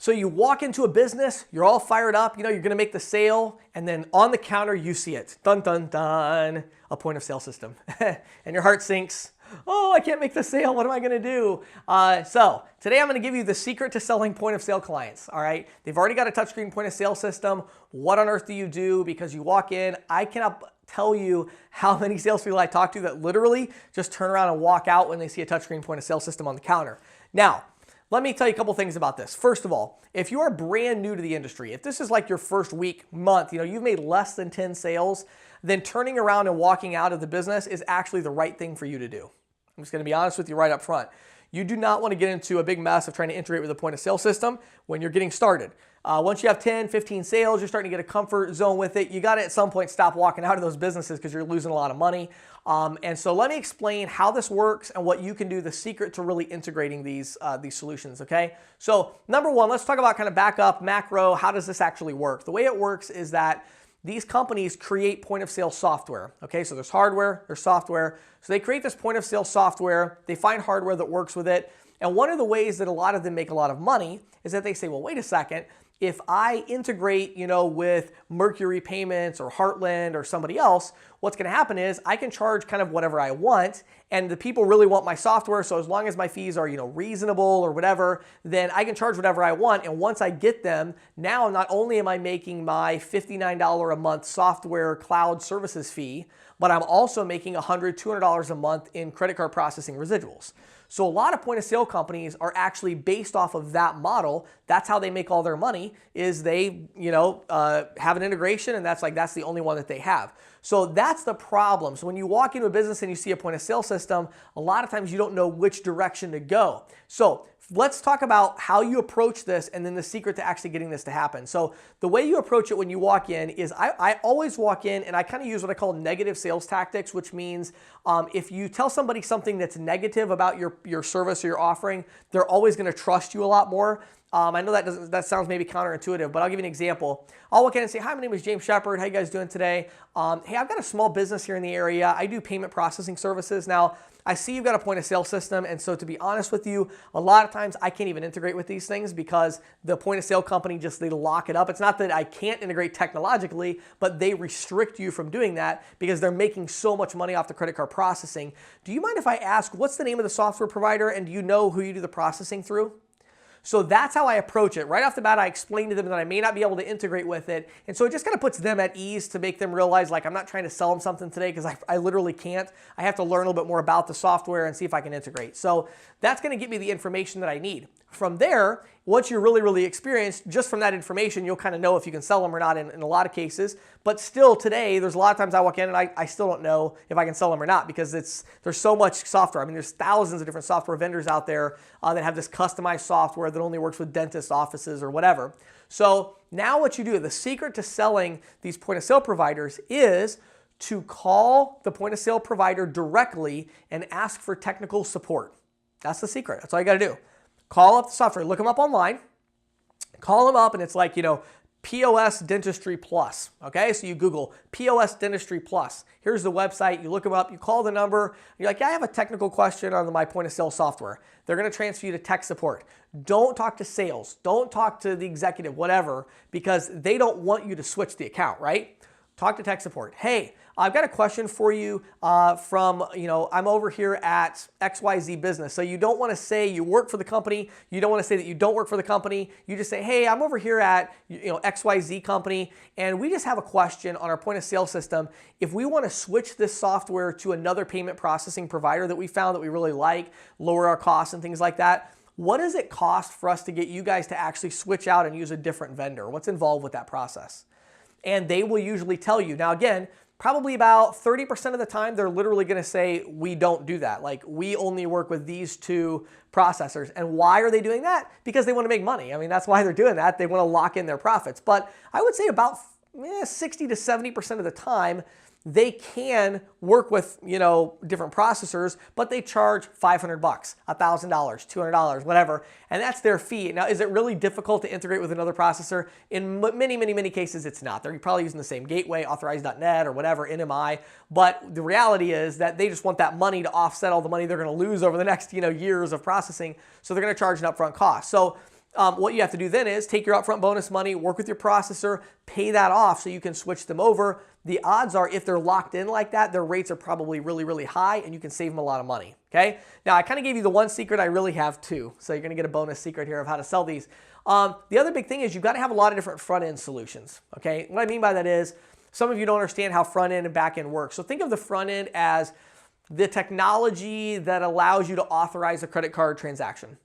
So you walk into a business, you're all fired up, you're going to make the sale, and then on the counter you see it. Dun, dun, dun, a point of sale system. And your heart sinks. Oh, I can't make the sale. What am I going to do? So today I'm going to give you the secret to selling point of sale clients. All right. They've already got a touchscreen point of sale system. What on earth do you do? Because you walk in, I cannot tell you how many salespeople I talk to that literally just turn around and walk out when they see a touchscreen point of sale system on the counter. Now, let me tell you a couple things about this. First of all, if you are brand new to the industry, if this is like your first week, month, you've made less than 10 sales, then turning around and walking out of the business is actually the right thing for you to do. I'm just going to be honest with you right up front. You do not want to get into a big mess of trying to integrate with a point of sale system when you're getting started. Once you have 10, 15 sales, you're starting to get a comfort zone with it. You got to at some point stop walking out of those businesses because you're losing a lot of money. And so let me explain how this works and what you can do, the secret to really integrating these solutions, okay? So number one, let's talk about kind of backup, macro, how does this actually work? The way it works is that these companies create point of sale software, okay? So there's hardware, there's software. So they create this point of sale software, they find hardware that works with it. And one of the ways that a lot of them make a lot of money is that they say, well, wait a second, if I integrate, with Mercury Payments or Heartland or somebody else, what's going to happen is I can charge kind of whatever I want, and the people really want my software, so as long as my fees are, reasonable or whatever, then I can charge whatever I want, and once I get them, now not only am I making my $59 a month software cloud services fee, but I'm also making $100, $200 a month in credit card processing residuals. So a lot of point of sale companies are actually based off of that model. That's how they make all their money, is they, have an integration, and that's the only one that they have. So that's the problem. So when you walk into a business and you see a point of sale system, a lot of times you don't know which direction to go. So let's talk about how you approach this and then the secret to actually getting this to happen. So the way you approach it when you walk in is I always walk in and I kind of use what I call negative sales tactics, which means if you tell somebody something that's negative about your service or your offering, they're always going to trust you a lot more. I know that sounds maybe counterintuitive, but I'll give you an example. I'll walk in and say, hi, my name is James Shepard. How you guys doing today? Hey, I've got a small business here in the area. I do payment processing services. Now, I see you've got a point of sale system, and so to be honest with you, a lot of times I can't even integrate with these things because the point of sale company they lock it up. It's not that I can't integrate technologically, but they restrict you from doing that because they're making so much money off the credit card processing. Do you mind if I ask, what's the name of the software provider, and do you know who you do the processing through? So that's how I approach it. Right off the bat, I explain to them that I may not be able to integrate with it. And so it just kind of puts them at ease to make them realize, I'm not trying to sell them something today because I literally can't. I have to learn a little bit more about the software and see if I can integrate. So that's going to give me the information that I need. From there, once you're really, really experienced, just from that information, you'll kind of know if you can sell them or not in a lot of cases. But still today, there's a lot of times I walk in and I still don't know if I can sell them or not because there's so much software. I mean, there's thousands of different software vendors out there that have this customized software that only works with dentist offices or whatever. So now what you do, the secret to selling these point of sale providers is to call the point of sale provider directly and ask for technical support. That's the secret. That's all you got to do. Call up the software, look them up online, call them up, and it's like, POS Dentistry Plus, okay? So you Google POS Dentistry Plus. Here's the website, you look them up, you call the number, you're like, yeah, I have a technical question on my point of sale software. They're gonna transfer you to tech support. Don't talk to sales, don't talk to the executive, whatever, because they don't want you to switch the account, right? Talk to tech support. Hey, I've got a question for you from, I'm over here at XYZ business. So you don't want to say you work for the company. You don't want to say that you don't work for the company. You just say, hey, I'm over here at XYZ company, and we just have a question on our point of sale system. If we want to switch this software to another payment processing provider that we found that we really like, lower our costs and things like that, what does it cost for us to get you guys to actually switch out and use a different vendor? What's involved with that process? And they will usually tell you. Now again, probably about 30% of the time, they're literally going to say, we don't do that. Like, we only work with these two processors. And why are they doing that? Because they want to make money. I mean, that's why they're doing that. They want to lock in their profits. But I would say about 60 to 70% of the time, they can work with, different processors, but they charge $500, $1,000, $200, whatever, and that's their fee. Now, is it really difficult to integrate with another processor? In many, many, many cases, it's not. They're probably using the same gateway, authorized.net or whatever, NMI, but the reality is that they just want that money to offset all the money they're going to lose over the next, years of processing, so they're going to charge an upfront cost. So what you have to do then is take your upfront bonus money, work with your processor, pay that off so you can switch them over. The odds are if they're locked in like that, their rates are probably really, really high and you can save them a lot of money, okay? Now, I kind of gave you the one secret. I really have two. So you're going to get a bonus secret here of how to sell these. The other big thing is you've got to have a lot of different front-end solutions, okay? What I mean by that is some of you don't understand how front-end and back-end work. So think of the front-end as the technology that allows you to authorize a credit card transaction.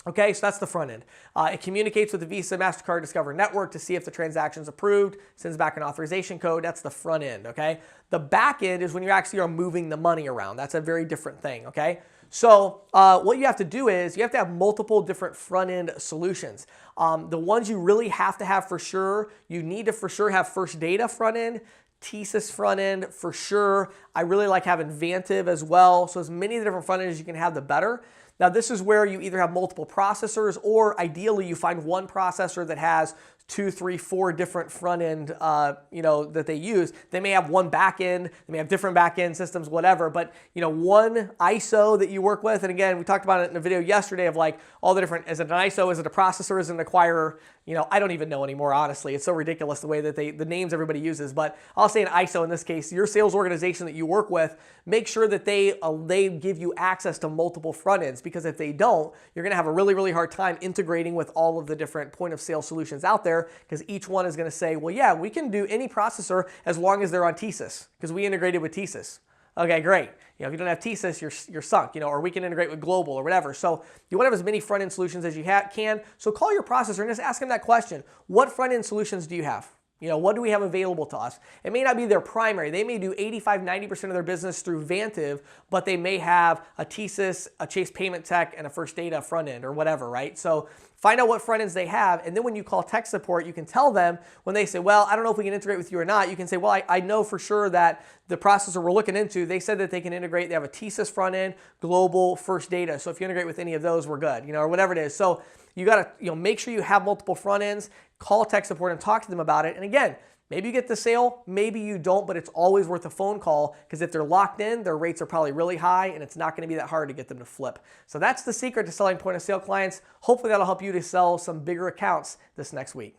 Okay, so that's the front end. It communicates with the Visa, MasterCard, Discover network to see if the transaction's approved, sends back an authorization code. That's the front end, okay? The back end is when you actually are moving the money around. That's a very different thing, okay? So what you have to do is you have to have multiple different front end solutions. The ones you really have to have for sure, you need to for sure have First Data front end, TSYS front end for sure. I really like having Vantiv as well. So as many different front ends as you can have, the better. Now this is where you either have multiple processors or ideally you find one processor that has 2, 3, 4 different front end, that they use. They may have one back end, they may have different back end systems, whatever, but one ISO that you work with. And again, we talked about it in a video yesterday of like all the different, is it an ISO, is it a processor, is it an acquirer? I don't even know anymore, honestly. It's so ridiculous the way that the names everybody uses, but I'll say an ISO in this case. Your sales organization that you work with, make sure that they give you access to multiple front ends, because if they don't, you're gonna have a really, really hard time integrating with all of the different point of sale solutions out there, because each one is gonna say, well, yeah, we can do any processor as long as they're on TSYS, because we integrated with TSYS. Okay, great. If you don't have TSYS, you're sunk, or we can integrate with Global or whatever. So you want to have as many front-end solutions as you can. So call your processor and just ask them that question. What front-end solutions do you have? What do we have available to us? It may not be their primary. They may do 85, 90% of their business through Vantiv, but they may have a TSYS, a Chase Payment Tech, and a First Data front end or whatever, right? So find out what front ends they have, and then when you call tech support, you can tell them when they say, well, I don't know if we can integrate with you or not, you can say, well, I know for sure that the processor we're looking into, they said that they can integrate, they have a TSYS front end, Global, First Data, so if you integrate with any of those, we're good, or whatever it is. So you got to make sure you have multiple front ends, call tech support and talk to them about it. And again, maybe you get the sale, maybe you don't, but it's always worth a phone call, because if they're locked in, their rates are probably really high and it's not going to be that hard to get them to flip. So that's the secret to selling point of sale clients. Hopefully that'll help you to sell some bigger accounts this next week.